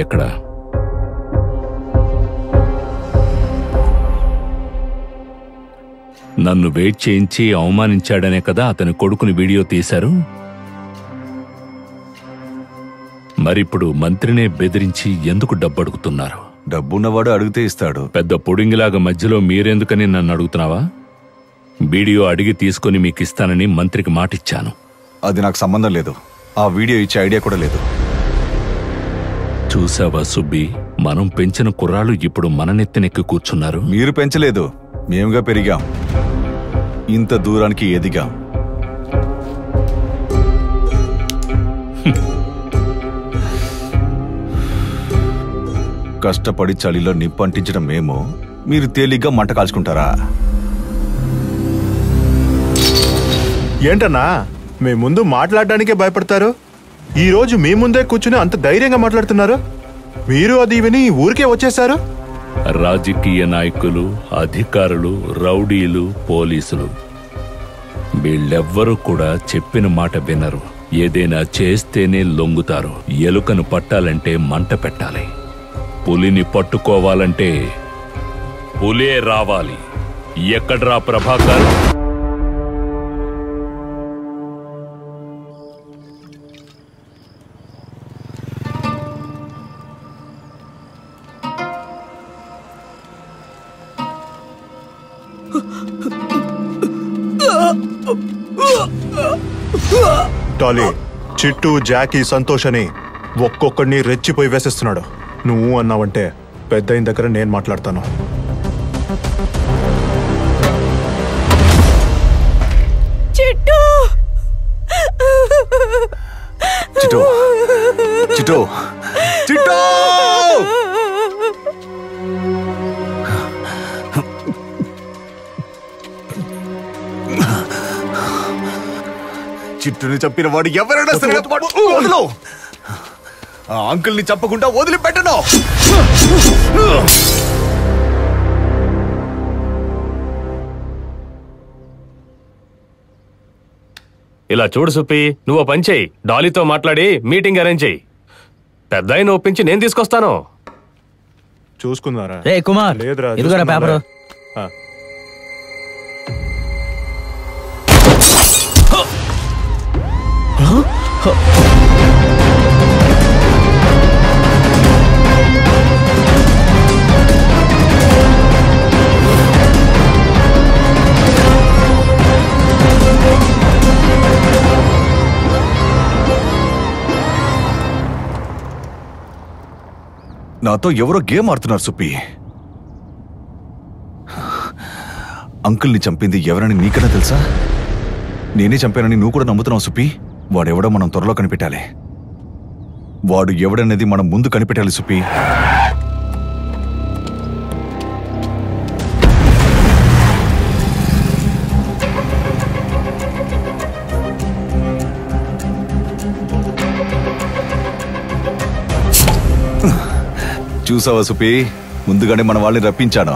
ఎక్కడ? నన్ను వెయిట్ చేయించి అవమానించాడనే కదా అతని కొడుకుని వీడియో తీశారు. మరిప్పుడు మంత్రినే బెదిరించి ఎందుకు డబ్బు అడుగుతున్నారు? డబ్బున్నవాడు అడిగితే ఇస్తాడు. పెద్ద పొడింగిలాగా మధ్యలో మీరెందుకని నన్ను అడుగుతున్నావా? వీడియో అడిగి తీసుకుని మీకు ఇస్తానని మంత్రికి మాటిచ్చాను. అది నాకు సంబంధం లేదు. ఆ వీడియో ఇచ్చే ఐడియా కూడా లేదు. చూసావా సుబ్బి, మనం పెంచిన కుర్రాళ్ళు ఇప్పుడు మన నెత్తినెక్కి కూర్చున్నారు. మీరు పెంచలేదు, మేముగా పెరిగాం, ఇంత దూరానికి ఎదిగాం. కష్టపడి చలిలో నిప్పంటించడం మేము, మీరు తేలిగ్గా మంట కాల్చుకుంటారా? ఏంటన్నా మీ ముందు మాట్లాడడానికే భయపడతారు? ఈరోజు మీ ముందే కూర్చుని అంత ధైర్యంగా మాట్లాడుతున్నారు. మీరు అది విని ఊరికే వచ్చేశారు. రాజకీయ నాయకులు, అధికారులు, రౌడీలు, పోలీసులు వీళ్ళెవ్వరూ కూడా చెప్పిన మాట వినరు. ఏదైనా చేస్తేనే లొంగుతారు. ఎలుకను పట్టాలంటే మంట పెట్టాలి. పులిని పట్టుకోవాలంటే పులే రావాలి. ఎక్కడ్రా ప్రభాకర్? టాలీ, చిట్టు, జాకీ, సంతోష్ అని ఒక్కొక్కడిని రెచ్చిపోయి వేసేస్తున్నాడు. నువ్వు అన్నావంటే పెద్ద అయిన దగ్గర నేను మాట్లాడతాను. చిట్టు చిట్టు చిట్టు చిట్టు చిట్టుని చంపిన వాడు ఎవరైనా సరే ఆ అంకుల్ని చంపకుండా వదిలిపెట్టను. ఇలా చూడు సుప్పి, నువ్వు పని చెయ్యి, డాలీతో మాట్లాడి మీటింగ్ అరేంజ్ చెయ్యి. పెద్ద ఆయన ఒప్పించి నేను తీసుకొస్తాను. చూసుకున్నారా? రే కుమార్, లేదురా, ఇదిగోరా పేపరు. నాతో ఎవరో గేమ్ ఆడుతున్నారు సుప్పి. అంకుల్ని చంపింది ఎవరని నీకన్నా తెలుసా? నేనే చంపానని నువ్వు కూడా నమ్ముతున్నావు సుప్పి. వాడెవడో మనం త్వరలో కనిపెట్టాలి. వాడు ఎవడనేది మనం ముందు కనిపెట్టాలి సుప్పి. చూసావా సుప్పి, ముందుగానే మన వాళ్ళని రప్పించాను.